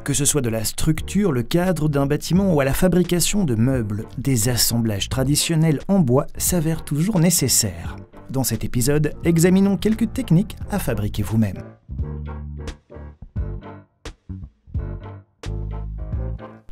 Que ce soit de la structure, le cadre d'un bâtiment ou à la fabrication de meubles, des assemblages traditionnels en bois s'avèrent toujours nécessaires. Dans cet épisode, examinons quelques techniques à fabriquer vous-même.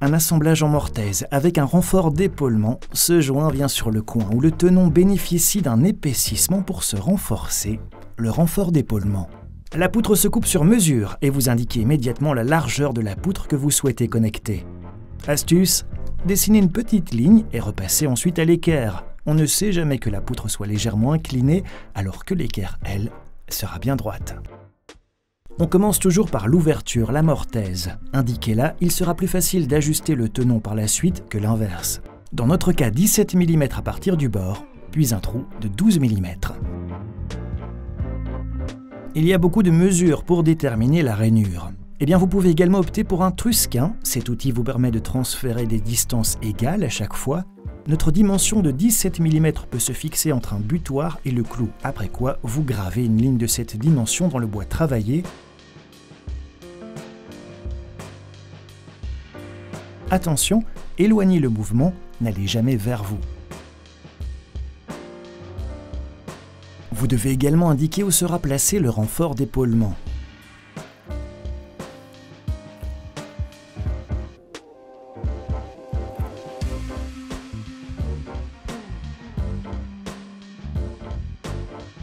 Un assemblage en mortaise avec un renfort d'épaulement, ce joint vient sur le coin où le tenon bénéficie d'un épaississement pour se renforcer, le renfort d'épaulement. La poutre se coupe sur mesure et vous indiquez immédiatement la largeur de la poutre que vous souhaitez connecter. Astuce, dessinez une petite ligne et repassez ensuite à l'équerre. On ne sait jamais que la poutre soit légèrement inclinée alors que l'équerre, elle, sera bien droite. On commence toujours par l'ouverture, la mortaise. Indiquez-la, il sera plus facile d'ajuster le tenon par la suite que l'inverse. Dans notre cas, 17 mm à partir du bord, puis un trou de 12 mm. Il y a beaucoup de mesures pour déterminer la rainure. Vous pouvez également opter pour un trusquin. Cet outil vous permet de transférer des distances égales à chaque fois. Notre dimension de 17 mm peut se fixer entre un butoir et le clou, après quoi vous gravez une ligne de cette dimension dans le bois travaillé. Attention, éloignez le mouvement, n'allez jamais vers vous. Vous devez également indiquer où sera placé le renfort d'épaulement.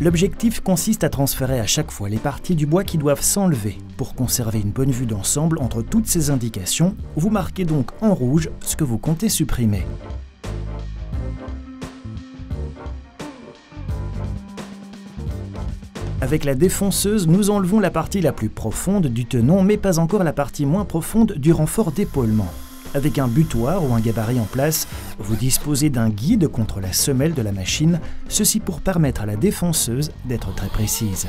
L'objectif consiste à transférer à chaque fois les parties du bois qui doivent s'enlever. Pour conserver une bonne vue d'ensemble entre toutes ces indications, vous marquez donc en rouge ce que vous comptez supprimer. Avec la défonceuse, nous enlevons la partie la plus profonde du tenon, mais pas encore la partie moins profonde du renfort d'épaulement. Avec un butoir ou un gabarit en place, vous disposez d'un guide contre la semelle de la machine, ceci pour permettre à la défonceuse d'être très précise.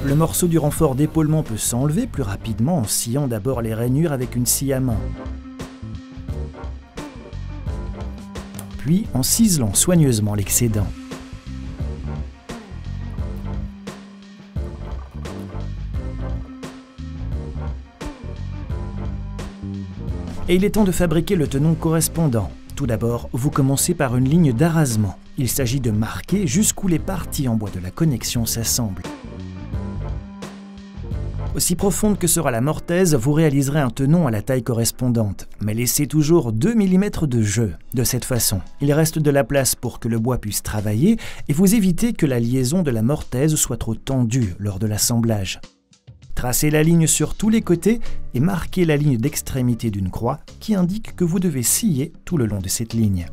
Le morceau du renfort d'épaulement peut s'enlever plus rapidement en sciant d'abord les rainures avec une scie à main. Puis en ciselant soigneusement l'excédent. Et il est temps de fabriquer le tenon correspondant. Tout d'abord, vous commencez par une ligne d'arasement. Il s'agit de marquer jusqu'où les parties en bois de la connexion s'assemblent. Aussi profonde que sera la mortaise, vous réaliserez un tenon à la taille correspondante, mais laissez toujours 2 mm de jeu. De cette façon, il reste de la place pour que le bois puisse travailler et vous évitez que la liaison de la mortaise soit trop tendue lors de l'assemblage. Tracez la ligne sur tous les côtés et marquez la ligne d'extrémité d'une croix qui indique que vous devez scier tout le long de cette ligne.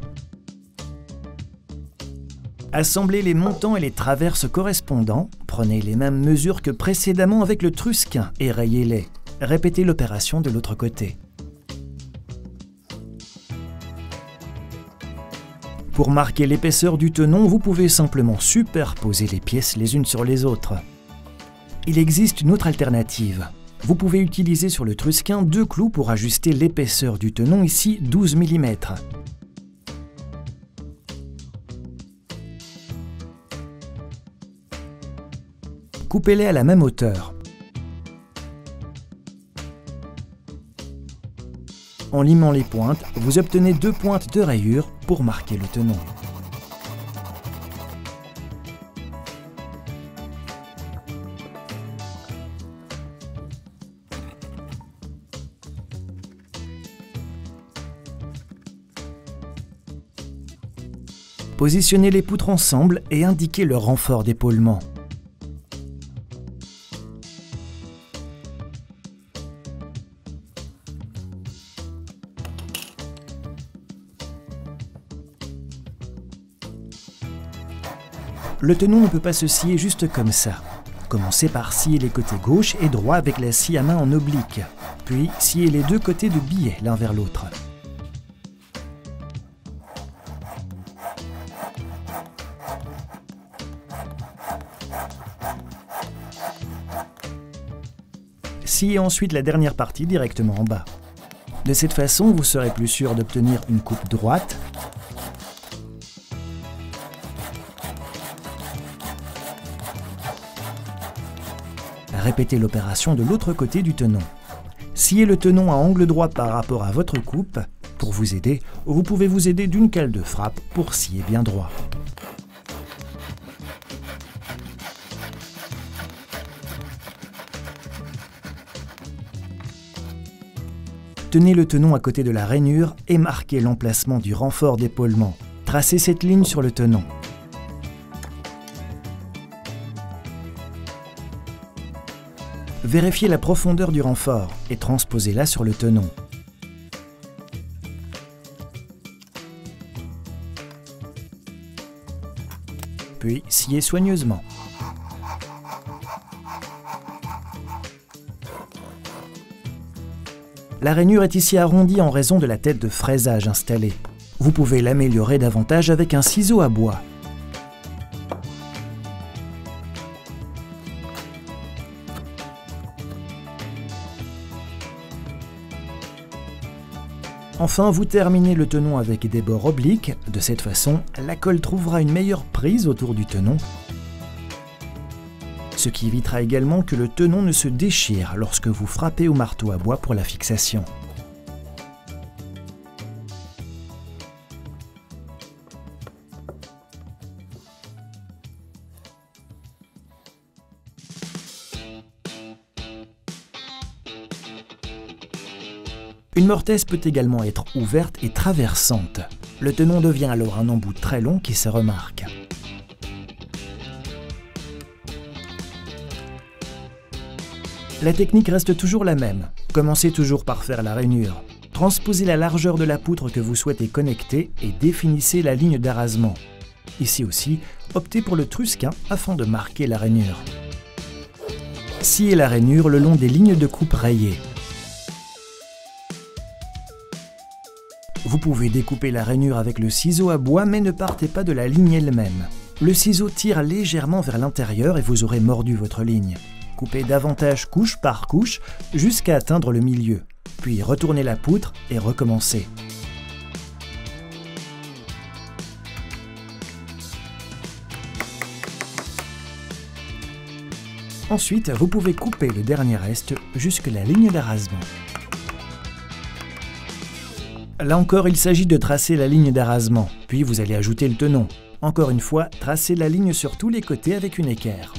Assemblez les montants et les traverses correspondants, prenez les mêmes mesures que précédemment avec le trusquin et rayez-les. Répétez l'opération de l'autre côté. Pour marquer l'épaisseur du tenon, vous pouvez simplement superposer les pièces les unes sur les autres. Il existe une autre alternative. Vous pouvez utiliser sur le trusquin 2 clous pour ajuster l'épaisseur du tenon, ici 12 mm. Coupez-les à la même hauteur. En limant les pointes, vous obtenez 2 pointes de rayure pour marquer le tenon. Positionnez les poutres ensemble et indiquez le renfort d'épaulement. Le tenon ne peut pas se scier juste comme ça. Commencez par scier les côtés gauche et droit avec la scie à main en oblique, puis sciez les 2 côtés de billet l'un vers l'autre. Sciez ensuite la dernière partie directement en bas. De cette façon, vous serez plus sûr d'obtenir une coupe droite, répétez l'opération de l'autre côté du tenon. Sciez le tenon à angle droit par rapport à votre coupe. Pour vous aider, vous pouvez vous aider d'une cale de frappe pour scier bien droit. Tenez le tenon à côté de la rainure et marquez l'emplacement du renfort d'épaulement. Tracez cette ligne sur le tenon. Vérifiez la profondeur du renfort et transposez-la sur le tenon. Puis sciez soigneusement. La rainure est ici arrondie en raison de la tête de fraisage installée. Vous pouvez l'améliorer davantage avec un ciseau à bois. Enfin, vous terminez le tenon avec des bords obliques. De cette façon, la colle trouvera une meilleure prise autour du tenon, ce qui évitera également que le tenon ne se déchire lorsque vous frappez au marteau à bois pour la fixation. Une mortaise peut également être ouverte et traversante. Le tenon devient alors un embout très long qui se remarque. La technique reste toujours la même. Commencez toujours par faire la rainure. Transposez la largeur de la poutre que vous souhaitez connecter et définissez la ligne d'arasement. Ici aussi, optez pour le trusquin afin de marquer la rainure. Sciez la rainure le long des lignes de coupe rayées. Vous pouvez découper la rainure avec le ciseau à bois, mais ne partez pas de la ligne elle-même. Le ciseau tire légèrement vers l'intérieur et vous aurez mordu votre ligne. Coupez davantage couche par couche jusqu'à atteindre le milieu. Puis retournez la poutre et recommencez. Ensuite, vous pouvez couper le dernier reste jusqu'à la ligne d'arasement. Là encore, il s'agit de tracer la ligne d'arasement, puis vous allez ajouter le tenon. Encore une fois, tracez la ligne sur tous les côtés avec une équerre.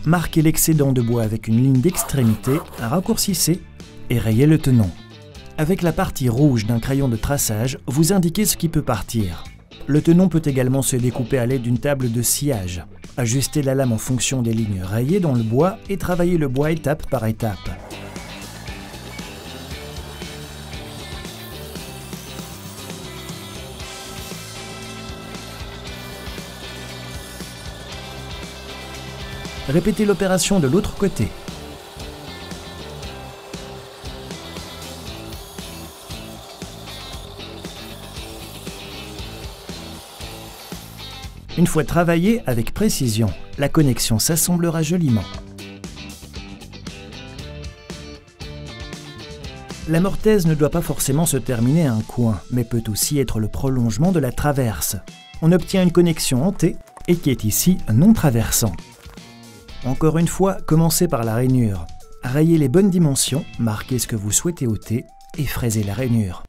Marquez l'excédent de bois avec une ligne d'extrémité, raccourcissez et rayez le tenon. Avec la partie rouge d'un crayon de traçage, vous indiquez ce qui peut partir. Le tenon peut également se découper à l'aide d'une table de sciage. Ajustez la lame en fonction des lignes rayées dans le bois et travaillez le bois étape par étape. Répétez l'opération de l'autre côté. Une fois travaillé avec précision, la connexion s'assemblera joliment. La mortaise ne doit pas forcément se terminer à un coin, mais peut aussi être le prolongement de la traverse. On obtient une connexion en T et qui est ici non traversant. Encore une fois, commencez par la rainure. Rayez les bonnes dimensions, marquez ce que vous souhaitez ôter et fraisez la rainure.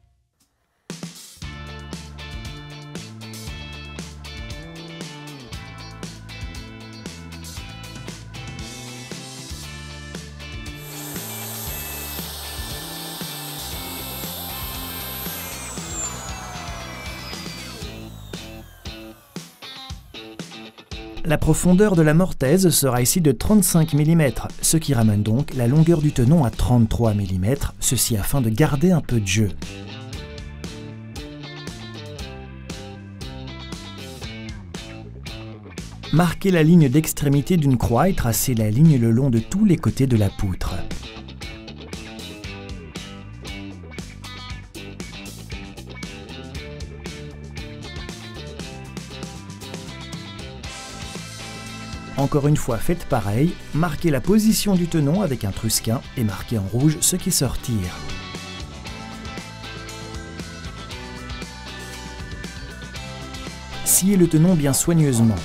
La profondeur de la mortaise sera ici de 35 mm, ce qui ramène donc la longueur du tenon à 33 mm, ceci afin de garder un peu de jeu. Marquez la ligne d'extrémité d'une croix et tracez la ligne le long de tous les côtés de la poutre. Encore une fois, faites pareil, marquez la position du tenon avec un trusquin et marquez en rouge ce qui sort tire. Sciez le tenon bien soigneusement.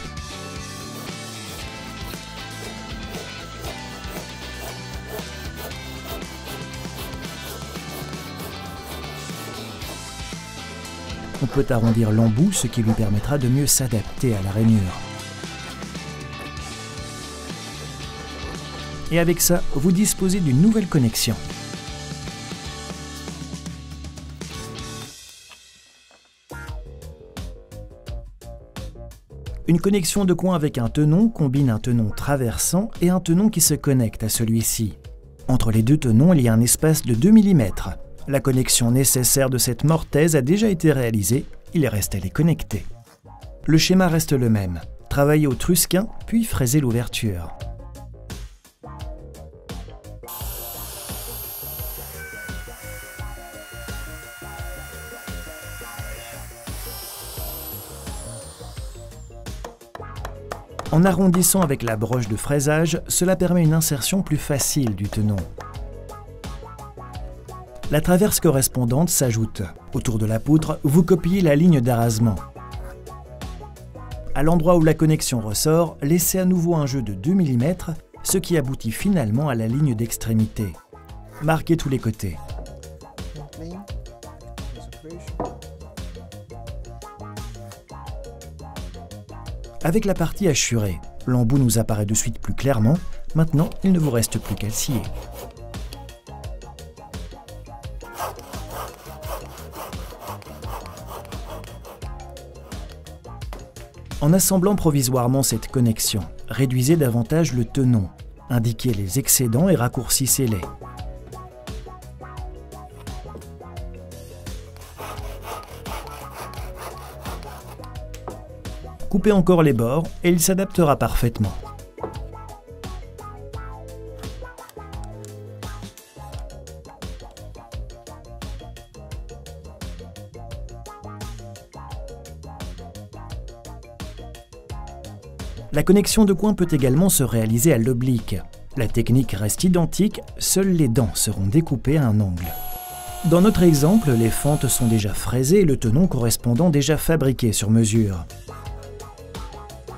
On peut arrondir l'embout, ce qui lui permettra de mieux s'adapter à la rainure. Et avec ça, vous disposez d'une nouvelle connexion. Une connexion de coin avec un tenon combine un tenon traversant et un tenon qui se connecte à celui-ci. Entre les deux tenons, il y a un espace de 2 mm. La connexion nécessaire de cette mortaise a déjà été réalisée, il reste à les connecter. Le schéma reste le même. Travaillez au trusquin, puis fraisez l'ouverture. En arrondissant avec la broche de fraisage, cela permet une insertion plus facile du tenon. La traverse correspondante s'ajoute. Autour de la poutre, vous copiez la ligne d'arasement. À l'endroit où la connexion ressort, laissez à nouveau un jeu de 2 mm, ce qui aboutit finalement à la ligne d'extrémité. Marquez tous les côtés. Avec la partie hachurée, l'embout nous apparaît de suite plus clairement. Maintenant, il ne vous reste plus qu'à le scier. En assemblant provisoirement cette connexion, réduisez davantage le tenon, indiquez les excédents et raccourcissez-les. Coupez encore les bords et il s'adaptera parfaitement. La connexion de coin peut également se réaliser à l'oblique. La technique reste identique, seules les dents seront découpées à un angle. Dans notre exemple, les fentes sont déjà fraisées et le tenon correspondant déjà fabriqué sur mesure.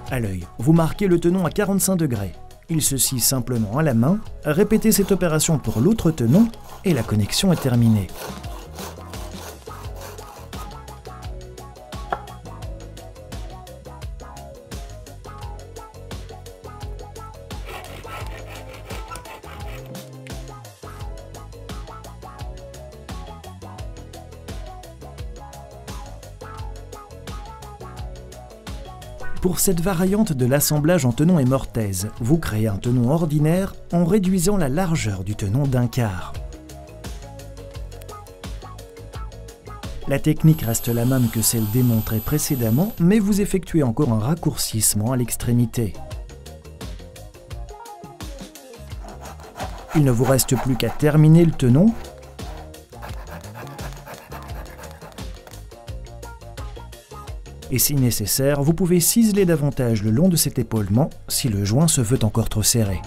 À l'œil, vous marquez le tenon à 45 degrés. Il se scie simplement à la main. Répétez cette opération pour l'autre tenon et la connexion est terminée. Pour cette variante de l'assemblage en tenon et mortaise, vous créez un tenon ordinaire en réduisant la largeur du tenon d'un quart. La technique reste la même que celle démontrée précédemment, mais vous effectuez encore un raccourcissement à l'extrémité. Il ne vous reste plus qu'à terminer le tenon. Et si nécessaire, vous pouvez ciseler davantage le long de cet épaulement si le joint se veut encore trop serré.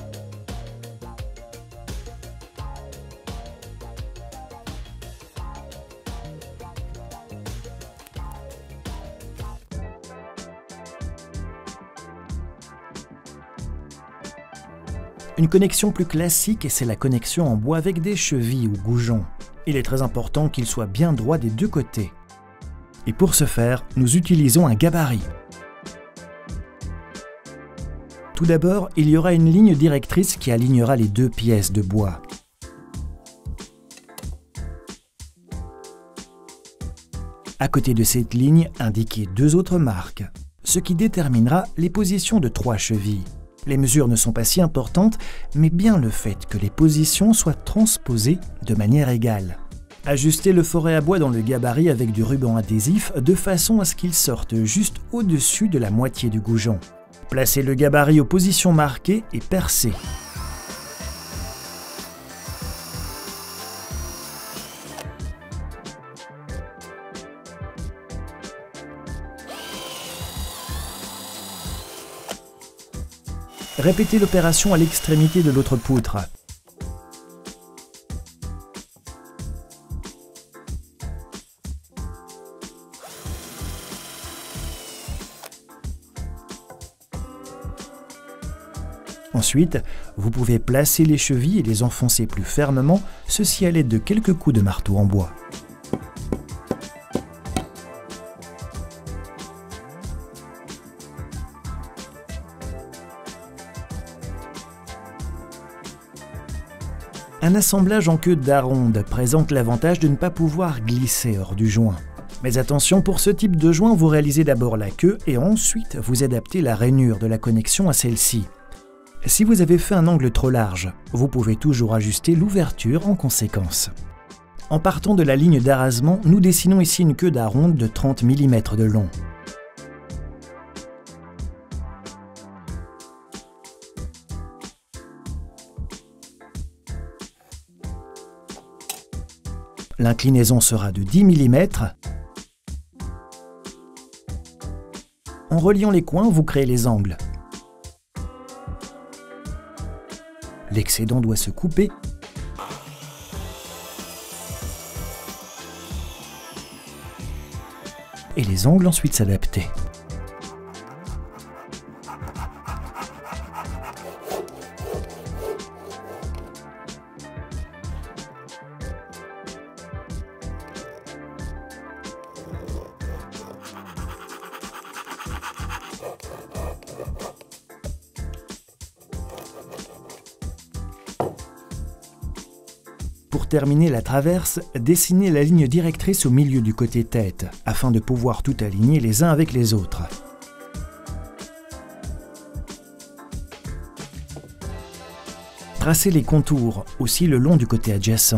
Une connexion plus classique, c'est la connexion en bois avec des chevilles ou goujons. Il est très important qu'il soit bien droit des deux côtés. Et pour ce faire, nous utilisons un gabarit. Tout d'abord, il y aura une ligne directrice qui alignera les deux pièces de bois. À côté de cette ligne, indiquez deux autres marques, ce qui déterminera les positions de 3 chevilles. Les mesures ne sont pas si importantes, mais bien le fait que les positions soient transposées de manière égale. Ajustez le forêt à bois dans le gabarit avec du ruban adhésif de façon à ce qu'il sorte juste au-dessus de la moitié du goujon. Placez le gabarit aux positions marquées et percez. Répétez l'opération à l'extrémité de l'autre poutre. Ensuite, vous pouvez placer les chevilles et les enfoncer plus fermement, ceci à l'aide de quelques coups de marteau en bois. Un assemblage en queue d'aronde présente l'avantage de ne pas pouvoir glisser hors du joint. Mais attention, pour ce type de joint, vous réalisez d'abord la queue et ensuite vous adaptez la rainure de la connexion à celle-ci. Si vous avez fait un angle trop large, vous pouvez toujours ajuster l'ouverture en conséquence. En partant de la ligne d'arasement, nous dessinons ici une queue d'aronde de 30 mm de long. L'inclinaison sera de 10 mm. En reliant les coins, vous créez les angles. L'excédent doit se couper. Et les angles ensuite s'adapter. Pour terminer la traverse, dessinez la ligne directrice au milieu du côté tête, afin de pouvoir tout aligner les uns avec les autres. Tracez les contours, aussi le long du côté adjacent.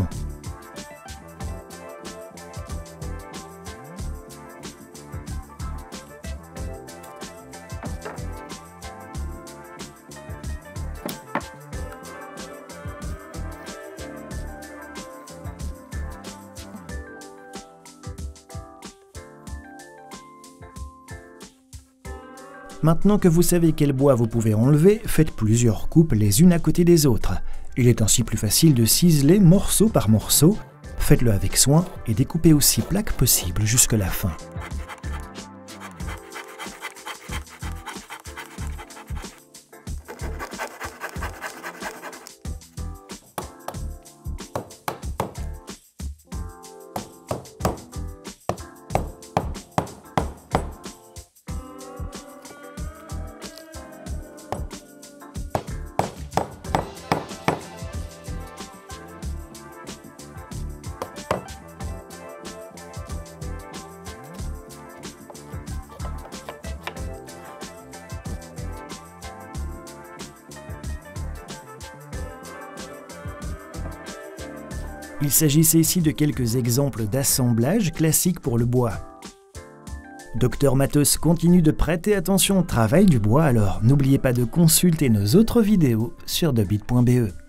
Maintenant que vous savez quel bois vous pouvez enlever, faites plusieurs coupes les unes à côté des autres. Il est ainsi plus facile de ciseler morceau par morceau. Faites-le avec soin et découpez aussi plat que possible jusqu'à la fin. Il s'agissait ici de quelques exemples d'assemblage classiques pour le bois. Dr Matos continue de prêter attention au travail du bois, alors n'oubliez pas de consulter nos autres vidéos sur debit.be.